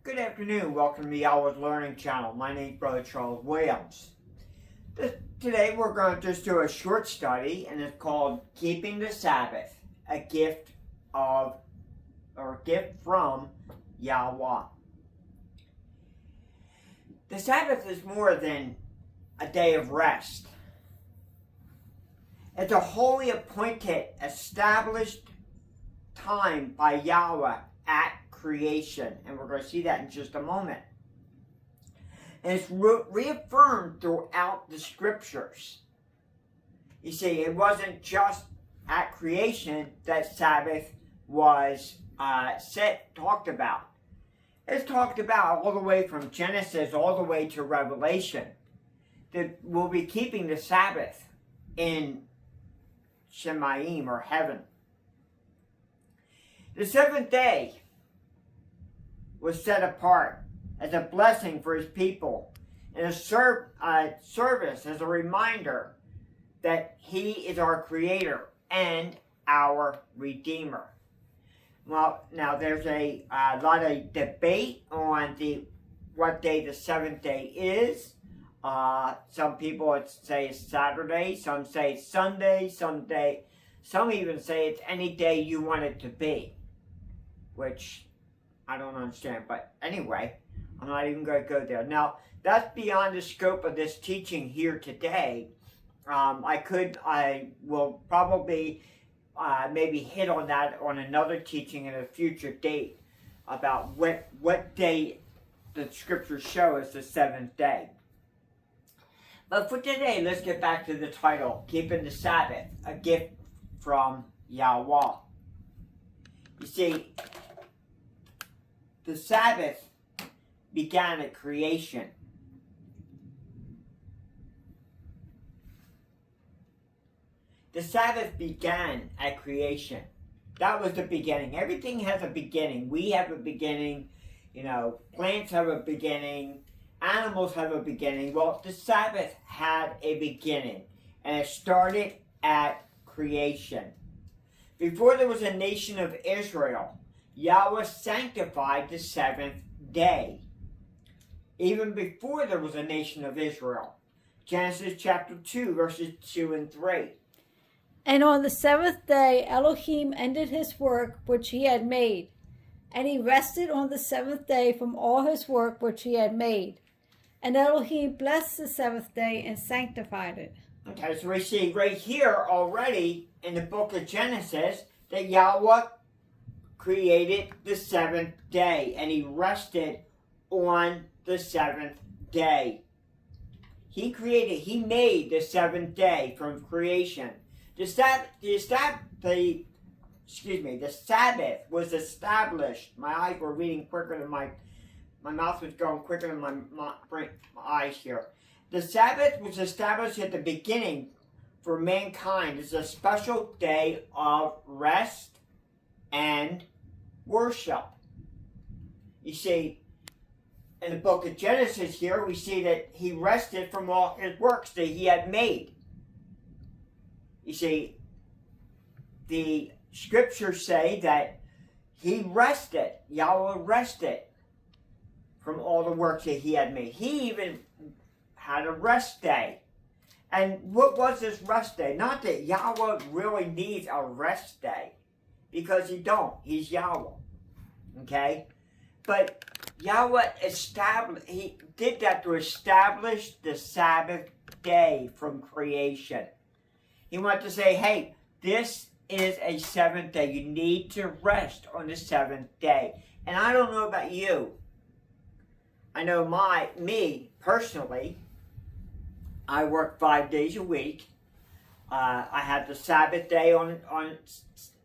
Good afternoon. Welcome to YHWH Learning Channel. My name is Brother Charles Williams. Today we're going to just do a short study, and it's called Keeping the Sabbath, a gift from YHWH. The Sabbath is more than a day of rest. It's a holy appointed, established time by YHWH at creation, and we're going to see that in just a moment. And it's reaffirmed throughout the scriptures. You see, it wasn't just at creation that Sabbath was talked about. It's talked about all the way from Genesis all the way to Revelation, that we'll be keeping the Sabbath in Shemayim, or heaven. The seventh day was set apart as a blessing for his people, and a service as a reminder that he is our creator and our redeemer. Well, now there's a lot of debate on what day the seventh day is. Some people would say it's Saturday, some say it's Sunday, some even say it's any day you want it to be, which I don't understand, but anyway, I'm not even going to go there. Now, that's beyond the scope of this teaching here today. I will probably maybe hit on that on another teaching in a future date about what day the scriptures show as the seventh day. But for today, let's get back to the title, Keeping the Sabbath, a gift from YHWH. You see, the Sabbath began at creation. The Sabbath began at creation. That was the beginning. Everything has a beginning. We have a beginning. Plants have a beginning. Animals have a beginning. Well, the Sabbath had a beginning, and it started at creation. Before there was a nation of Israel, YHWH sanctified the seventh day. Even before there was a nation of Israel. Genesis chapter 2, verses 2 and 3. And on the seventh day Elohim ended his work which he had made, and he rested on the seventh day from all his work which he had made. And Elohim blessed the seventh day and sanctified it. Okay, so we see right here already in the book of Genesis that YHWH created the seventh day, and he rested on the seventh day. He made the seventh day from creation. The Sabbath was established. My eyes were reading quicker than my mouth was going quicker than my eyes here. The Sabbath was established at the beginning for mankind as a special day of rest and worship. You see, in the book of Genesis here, we see that he rested from all his works that he had made. You see, the scriptures say that he rested, YHWH rested from all the works that he had made. He even had a rest day. And what was this rest day? Not that YHWH really needs a rest day, because he don't. He's YHWH. Okay? But YHWH he did that to establish the Sabbath day from creation. He wanted to say, hey, this is a seventh day. You need to rest on the seventh day. And I don't know about you. I know me personally, I work 5 days a week. I have the Sabbath day on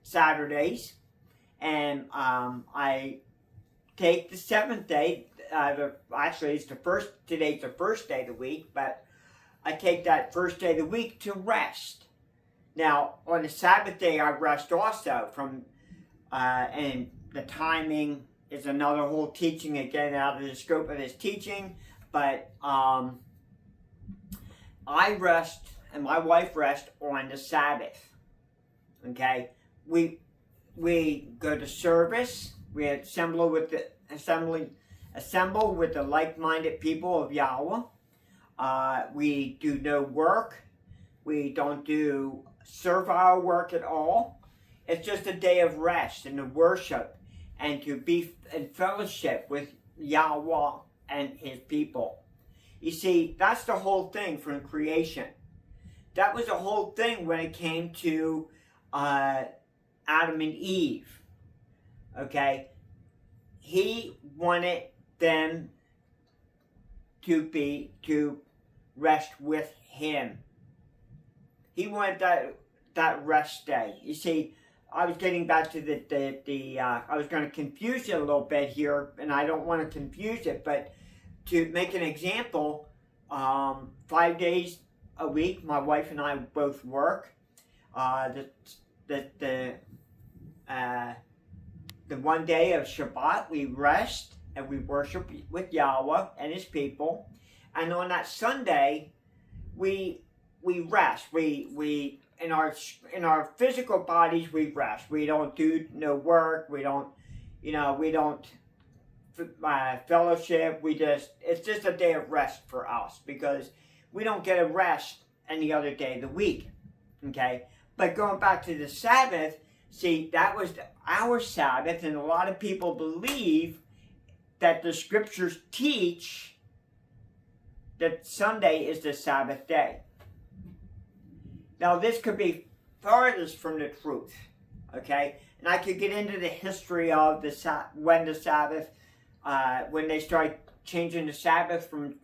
Saturdays. And I take the seventh day. Today's the first day of the week, but I take that first day of the week to rest. Now, on the Sabbath day, I rest also and the timing is another whole teaching, again, out of the scope of this teaching, but I rest and my wife rests on the Sabbath. Okay? We go to service, we assemble with the assemble with the like-minded people of Yahweh. We do no work. We don't do servile work at all. It's just a day of rest and to worship and to be in fellowship with Yahweh and his people. You see, that's the whole thing from creation. That was the whole thing when it came to Adam and Eve. Okay? He wanted them to rest with him. He wanted that rest day. You see, I was getting back to I was going to confuse it a little bit here, and I don't want to confuse it, but to make an example, 5 days a week, my wife and I both work. The one day of Shabbat, we rest and we worship with Yahweh and his people. And on that Sunday, we rest. We in our physical bodies, we rest. We don't do no work. We don't fellowship. It's just a day of rest for us because we don't get a rest any other day of the week. Okay? But going back to the Sabbath, see, that was our Sabbath, and a lot of people believe that the scriptures teach that Sunday is the Sabbath day. Now, this could be farthest from the truth, okay? And I could get into the history of when the Sabbath, when they started changing the Sabbath from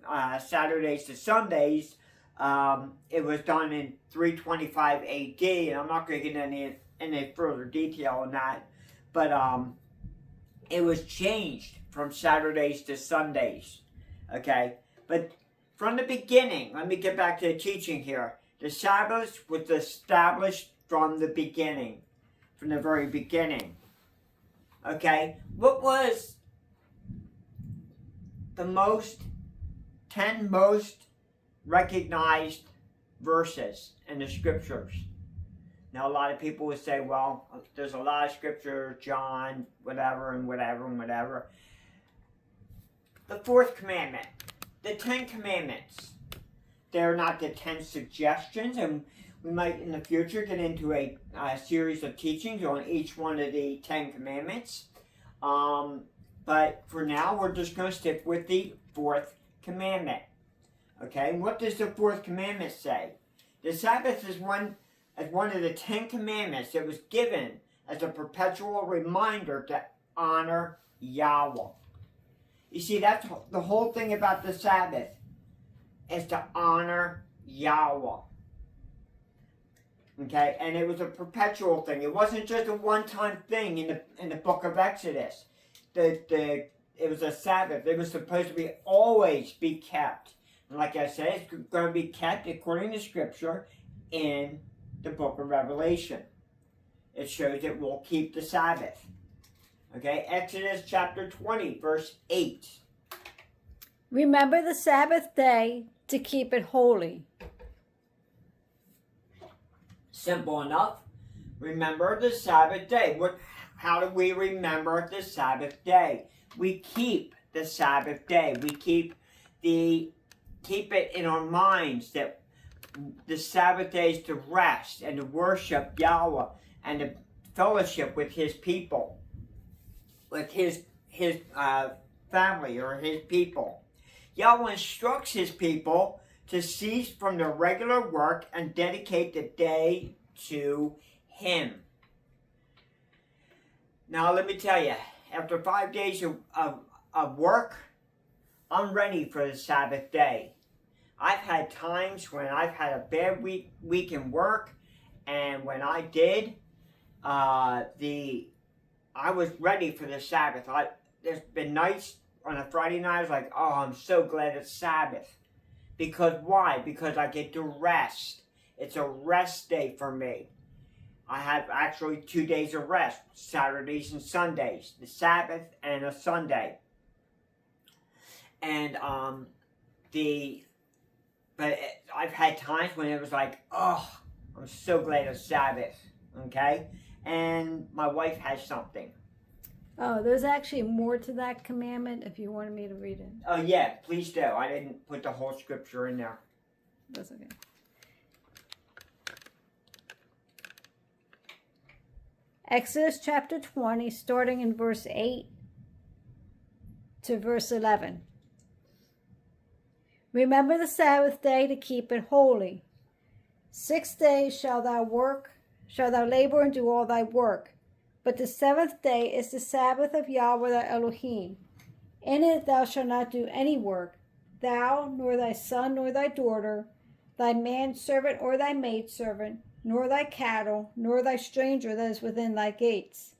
Saturdays to Sundays. It was done in 325 AD, and I'm not going to get any further detail on that. But it was changed from Saturdays to Sundays, okay? But from the beginning, let me get back to the teaching here. The Sabbath was established from the beginning, from the very beginning. Okay? What was the 10 most recognized verses in the scriptures? Now, a lot of people would say, well, there's a lot of scripture, John, whatever, and whatever, and whatever. The Fourth Commandment, the 10 Commandments. They're not the 10 suggestions, and we might in the future get into a series of teachings on each one of the 10 Commandments. But for now, we're just going to stick with the Fourth Commandment. Okay, and what does the Fourth Commandment say? The Sabbath is one of the 10 Commandments that was given as a perpetual reminder to honor Yahweh. You see, that's the whole thing about the Sabbath, is to honor Yahweh. Okay, and it was a perpetual thing. It wasn't just a one-time thing in the book of Exodus. It was a Sabbath. It was supposed to always be kept. And like I said, it's going to be kept according to Scripture in the book of Revelation. It shows that we'll keep the Sabbath. Okay, Exodus chapter 20, verse 8. Remember the Sabbath day to keep it holy. Simple enough. Remember the Sabbath day. How do we remember the Sabbath day? We keep the Sabbath day. We keep it in our minds that the Sabbath day is to rest and to worship Yahweh and to fellowship with his people, with his family or his people. Yahweh instructs his people to cease from their regular work and dedicate the day to him. Now let me tell you, after 5 days of work, I'm ready for the Sabbath day. I've had times when I've had a bad week in work, and when I did, I was ready for the Sabbath. There's been nights on a Friday night, I was like, oh, I'm so glad it's Sabbath. Because why? Because I get to rest. It's a rest day for me. I have actually 2 days of rest, Saturdays and Sundays, the Sabbath and a Sunday. And but I've had times when it was like, oh, I'm so glad it's Sabbath, okay? And my wife has something. Oh, there's actually more to that commandment if you wanted me to read it. Oh, yeah, please do. I didn't put the whole scripture in there. That's okay. Exodus chapter 20, starting in verse 8 to verse 11. Remember the Sabbath day to keep it holy. 6 days shalt thou labor and do all thy work. But the seventh day is the Sabbath of Yahweh thy Elohim. In it thou shalt not do any work, thou, nor thy son, nor thy daughter, thy manservant or thy maidservant, nor thy cattle, nor thy stranger that is within thy gates.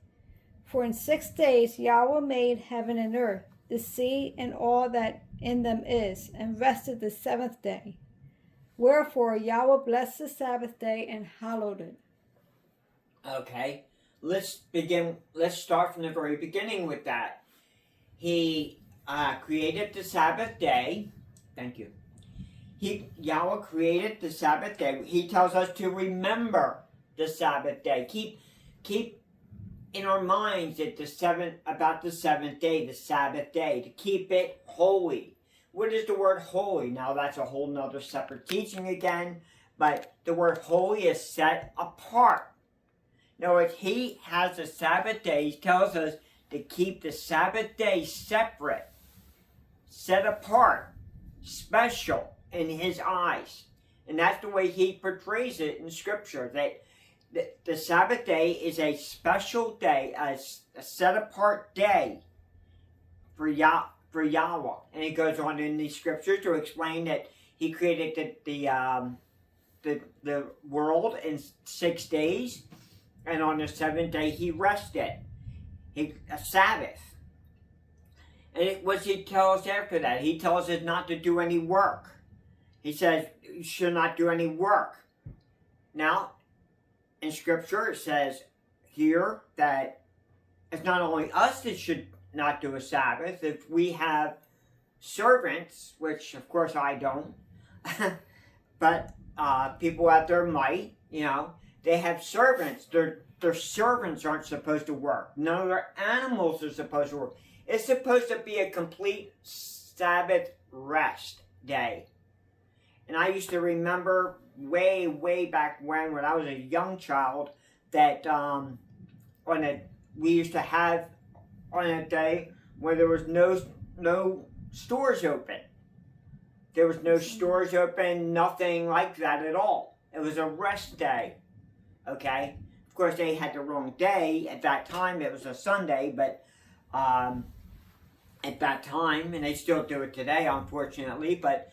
For in 6 days Yahweh made heaven and earth, the sea, and all that in them is, and rested the seventh day. Wherefore Yahweh blessed the Sabbath day and hallowed it. Okay, let's start from the very beginning with that. He created the Sabbath day. Thank you. Yahweh created the Sabbath day. He tells us to remember the Sabbath day. Keep in our minds that about the seventh day, the Sabbath day, to keep it holy. What is the word holy? Now that's a whole nother separate teaching again, but the word holy is set apart. Now if he has the Sabbath day, he tells us to keep the Sabbath day separate, set apart, special in his eyes. And that's the way he portrays it in Scripture, that the Sabbath day is a special day, a set apart day for Yahweh. And he goes on in the Scriptures to explain that he created the world in 6 days, and on the seventh day he rested. A Sabbath. And what he tells us after that? He tells us not to do any work. He says you should not do any work. Now, in Scripture it says here that it's not only us that should not do a Sabbath. If we have servants, which of course I don't, but people out there might, they have servants. Their servants aren't supposed to work. None of their animals are supposed to work. It's supposed to be a complete Sabbath rest day. And I used to remember way back when I was a young child, that we used to have on a day where there was no stores open. There was no stores open, nothing like that at all. It was a rest day. Okay? Of course, they had the wrong day. At that time, it was a Sunday, but at that time, and they still do it today, unfortunately, but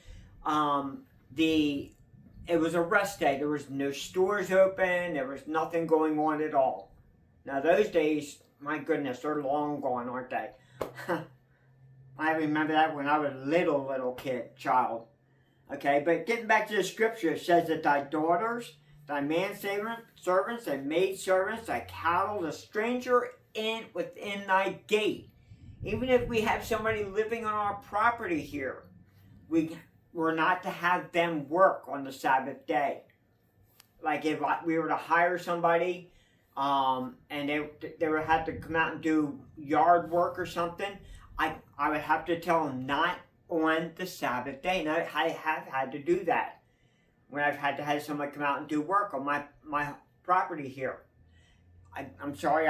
it was a rest day. There was no stores open. There was nothing going on at all. Now, those days, my goodness, they're long gone, aren't they? I remember that when I was a little child. Okay, but getting back to the Scripture, it says that thy daughters, thy manservants, thy maidservants, thy cattle, the stranger within thy gate. Even if we have somebody living on our property here, we're not to have them work on the Sabbath day. Like if we were to hire somebody, and they would have to come out and do yard work or something, I would have to tell them not on the Sabbath day. And I have had to do that when I've had to have somebody come out and do work on my property here. I'm sorry,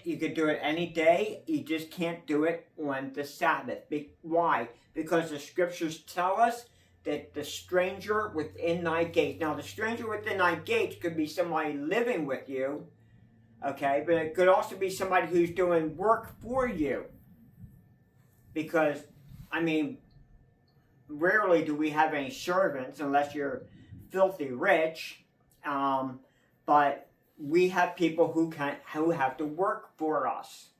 you could do it any day. You just can't do it on the Sabbath. Why? Because the Scriptures tell us that the stranger within thy gates. Now, the stranger within thy gates could be somebody living with you, okay? But it could also be somebody who's doing work for you. Because, rarely do we have any servants unless you're filthy rich. But we have people who have to work for us.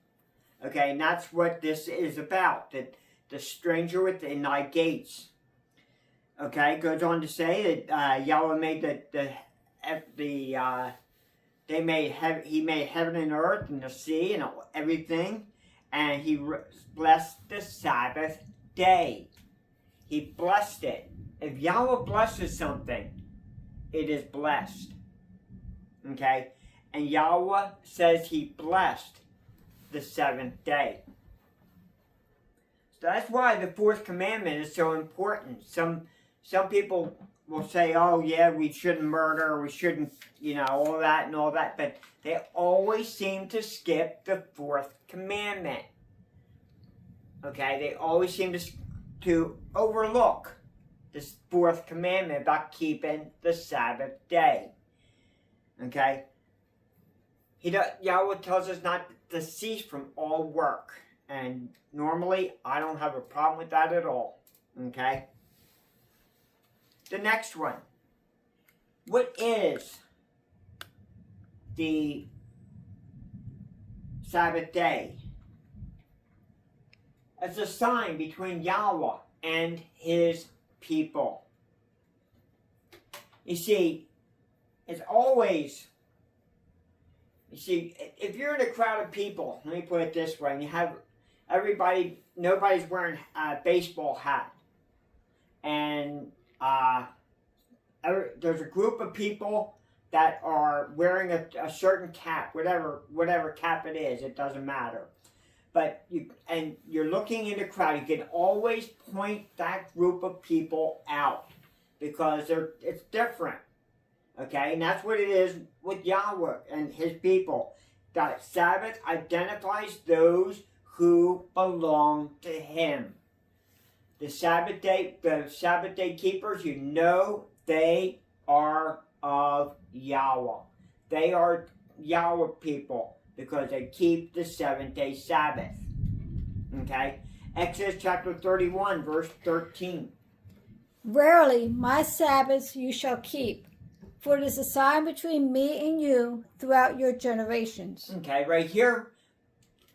Okay, and that's what this is about. That the stranger within thy gates. Okay, goes on to say that Yahweh made he made heaven and earth and the sea and everything, and he blessed the Sabbath day. He blessed it. If Yahweh blesses something, it is blessed. Okay? And Yahweh says he blessed the seventh day. So that's why the fourth commandment is so important. Some people will say, oh yeah, we shouldn't murder, we shouldn't, all that and all that, but they always seem to skip the fourth commandment. Okay, they always seem to overlook this fourth commandment about keeping the Sabbath day. Okay, Yahweh tells us not to cease from all work, and normally I don't have a problem with that at all. Okay. The next one. What is the Sabbath day? It's a sign between Yahweh and his people. You see, it's always, if you're in a crowd of people, let me put it this way, and you have nobody's wearing a baseball hat, and there's a group of people that are wearing a certain cap, whatever cap it is, it doesn't matter. But you're looking in the crowd, you can always point that group of people out because it's different. Okay, and that's what it is with Yahweh and his people. That Sabbath identifies those who belong to him. The Sabbath day keepers, they are of Yahweh. They are Yahweh people because they keep the seventh-day Sabbath. Okay? Exodus chapter 31, verse 13. Verily, my Sabbaths you shall keep, for it is a sign between me and you throughout your generations. Okay, right here,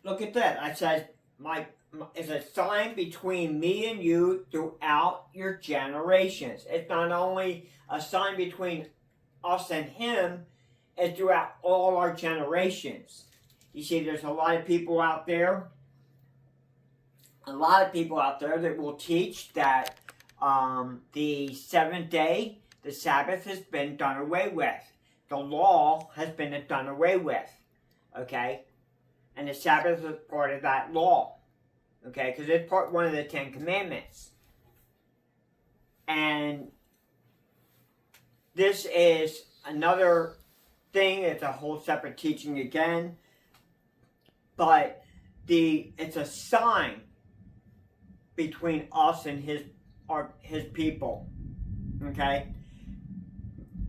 look at that. I said, it's a sign between me and you throughout your generations. It's not only a sign between us and him, it's throughout all our generations. You see, there's a lot of people out there that will teach that the seventh day, the Sabbath, has been done away with. The law has been done away with. Okay? And the Sabbath is part of that law. Okay? Because it's one of the 10 Commandments. And this is another thing. It's a whole separate teaching again. But it's a sign between us and his people. Okay?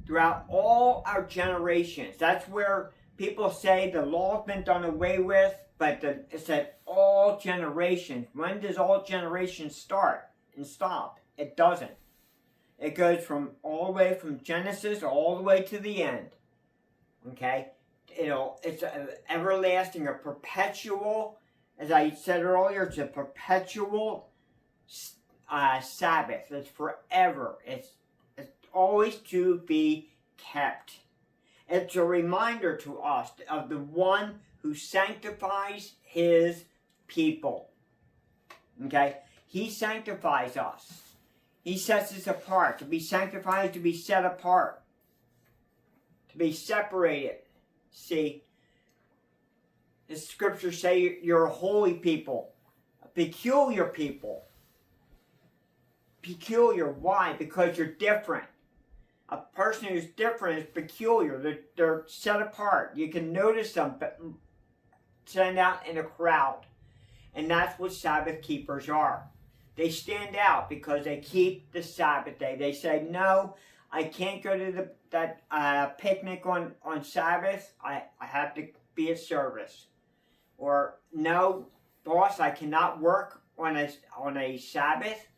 Throughout all our generations. That's where people say the law's been done away with, but it said all generations. When does all generations start and stop? It doesn't. It goes from all the way from Genesis all the way to the end. Okay? It's an everlasting, a perpetual, as I said earlier, it's a perpetual Sabbath. It's forever. It's always to be kept. It's a reminder to us of the one who sanctifies his people. Okay? He sanctifies us. He sets us apart. To be sanctified, to be set apart. To be separated. See, the scriptures say you're a holy people. A peculiar people. Peculiar. Why? Because you're different. A person who's different is peculiar. They're set apart. You can notice them stand out in a crowd. And that's what Sabbath keepers are. They stand out because they keep the Sabbath day. They say, no, I can't go to that picnic on Sabbath. I have to be at service. Or, no, boss, I cannot work on a Sabbath.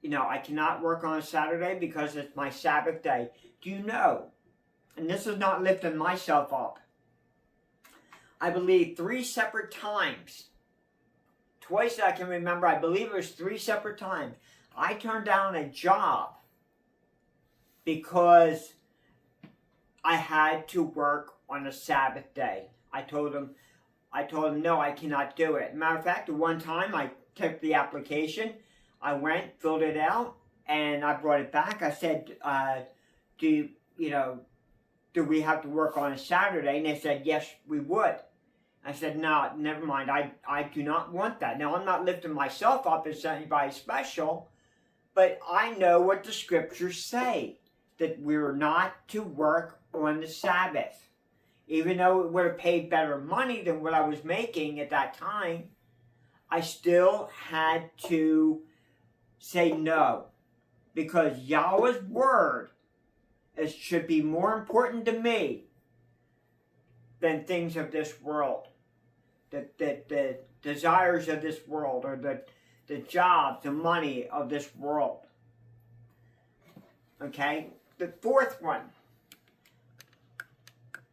I cannot work on a Saturday because it's my Sabbath day. Do you know? And this is not lifting myself up. I believe 3 separate times. Twice I can remember, I believe it was 3 separate times. I turned down a job because I had to work on a Sabbath day. I told them, no, I cannot do it. Matter of fact, at one time I took the application. I went, filled it out, and I brought it back. I said, do we have to work on a Saturday? And they said, yes, we would. I said, no, never mind. I do not want that. Now, I'm not lifting myself up as anybody special, but I know what the scriptures say, that we're not to work on the Sabbath. Even though it would have paid better money than what I was making at that time, I still had to say no. Because Yahweh's word should be more important to me than things of this world. The desires of this world, or the jobs, the money of this world. Okay? The fourth one.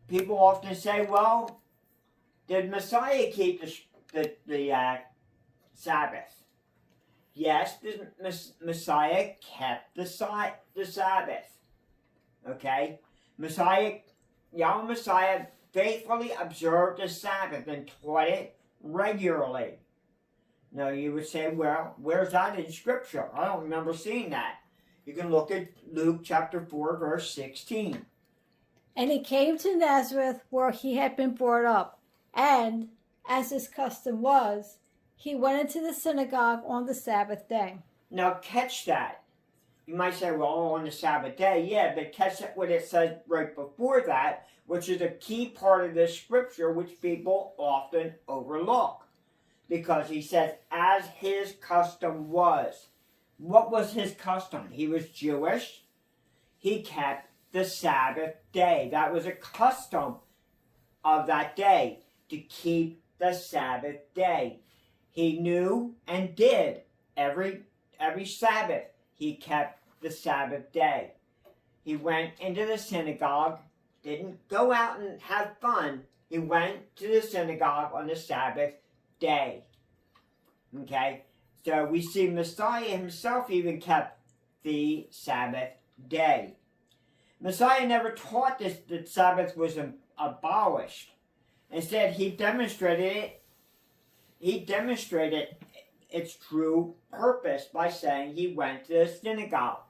People often say, well, did Messiah keep the Sabbath? Yes, the Messiah kept the Sabbath. Okay? Yahweh Messiah faithfully observed the Sabbath and taught it regularly. Now you would say, well, where's that in Scripture? I don't remember seeing that. You can look at Luke chapter 4, verse 16. And he came to Nazareth where he had been brought up, and, as his custom was, he went into the synagogue on the Sabbath day. Now catch that. You might say, well, on the Sabbath day, yeah, but catch what it says right before that, which is a key part of this scripture which people often overlook. Because he says, as his custom was. What was his custom? He was Jewish. He kept the Sabbath day. That was a custom of that day, to keep the Sabbath day. He knew and did every Sabbath. He kept the Sabbath day. He went into the synagogue, didn't go out and have fun. He went to the synagogue on the Sabbath day. Okay? So we see Messiah himself even kept the Sabbath day. Messiah never taught this that Sabbath was abolished. Instead, he demonstrated its true purpose by saying he went to the synagogue.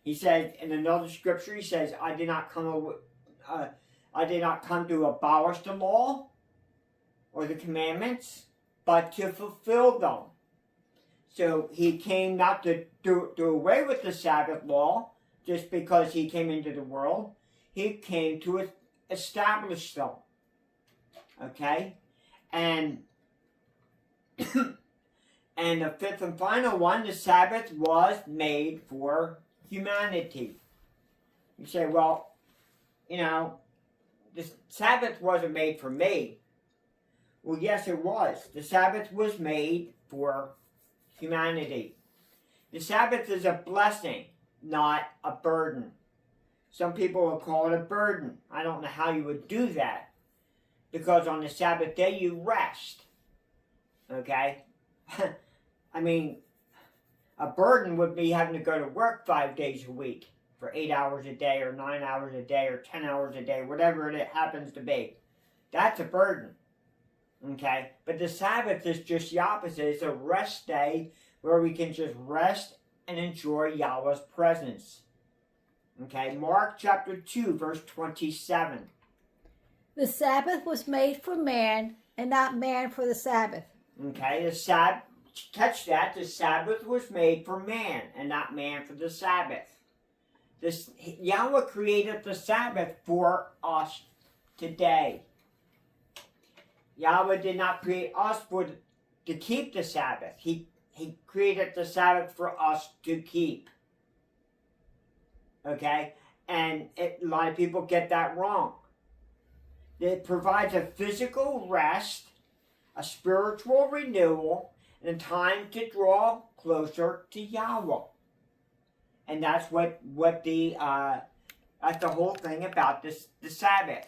He said in another scripture, he says, I did not come to abolish the law or the commandments, but to fulfill them. So he came not to do away with the Sabbath law just because he came into the world. He came to establish them. Okay? And and the fifth and final one, the Sabbath was made for humanity. You say, well, the Sabbath wasn't made for me. Well, yes, it was. The Sabbath was made for humanity. The Sabbath is a blessing, not a burden. Some people will call it a burden. I don't know how you would do that, because on the Sabbath day you rest. Okay? I mean, a burden would be having to go to work 5 days a week for 8 hours a day, or 9 hours a day, or 10 hours a day, whatever it happens to be. That's a burden. Okay? But the Sabbath is just the opposite. It's a rest day where we can just rest and enjoy Yahweh's presence. Okay? Mark chapter 2, verse 27. The Sabbath was made for man, and not man for the Sabbath. Okay? Catch that. The Sabbath was made for man, and not man for the Sabbath. Yahweh created the Sabbath for us today. Yahweh did not create us to keep the Sabbath. He created the Sabbath for us to keep. Okay? And a lot of people get that wrong. It provides a physical rest, a spiritual renewal, and a time to draw closer to Yahweh. And that's what the whole thing about the Sabbath.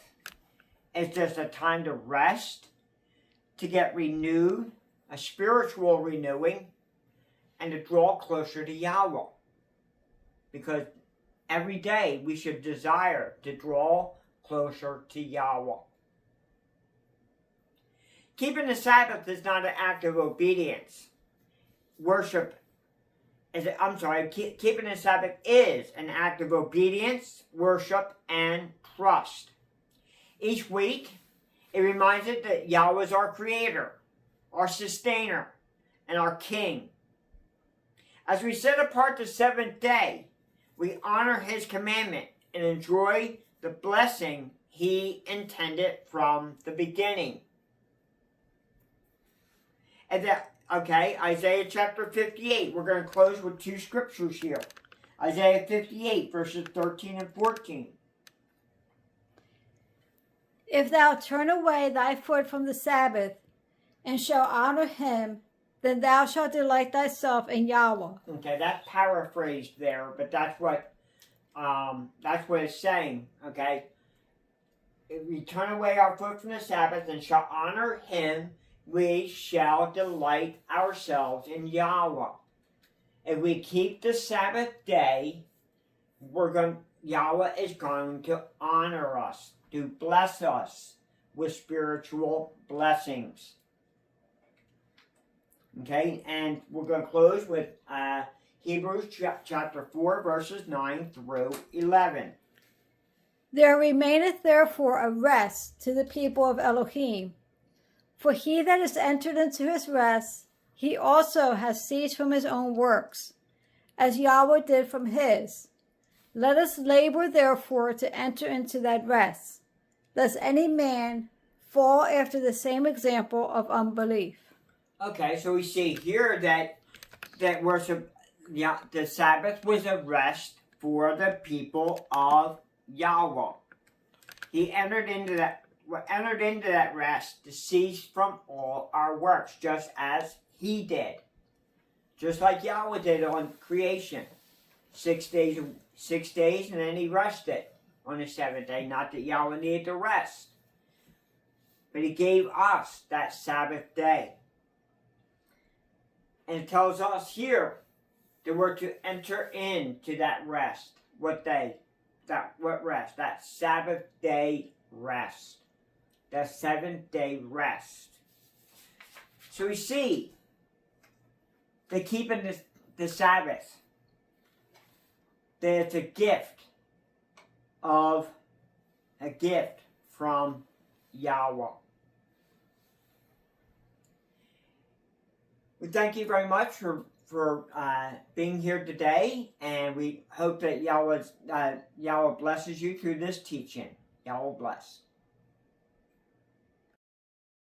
It's just a time to rest, to get renewed, a spiritual renewing, and to draw closer to Yahweh. Because every day we should desire to draw closer to Yahweh. Keeping the Sabbath is not an act of obedience. Keeping the Sabbath is an act of obedience, worship, and trust. Each week, It reminds us that Yahweh is our creator, our sustainer, and our king. As we set apart the seventh day, we honor his commandment and enjoy the blessing he intended from the beginning. And that, okay, Isaiah chapter 58. We're going to close with two scriptures here. Isaiah 58, verses 13 and 14. If thou turn away thy foot from the Sabbath, and shall honor him, then thou shalt delight thyself in Yahweh. Okay, that's paraphrased there, but that's what it's saying. Okay, if we turn away our foot from the Sabbath and shall honor him, we shall delight ourselves in Yahweh. If we keep the Sabbath day, Yahweh is going to honor us, to bless us with spiritual blessings. Okay, and we're going to close with Hebrews chapter 4, verses 9 through 11. There remaineth therefore a rest to the people of Elohim. For he that is entered into his rest, he also has ceased from his own works, as Yahweh did from his. Let us labor therefore to enter into that rest, lest any man fall after the same example of unbelief. Okay, so we see here that worship, the Sabbath was a rest for the people of Yahweh. He entered into that rest to cease from all our works, just as he did. Just like Yahweh did on creation. 6 days, and then he rested on the seventh day. Not that Yahweh needed to rest, but he gave us that Sabbath day. And it tells us here that we're to enter into that rest. What day? What rest? That Sabbath day rest. That seventh day rest. So we see that keeping the Sabbath, that it's a gift from Yahweh. We thank you very much for being here today, and we hope that Yahweh blesses you through this teaching. Yahweh bless.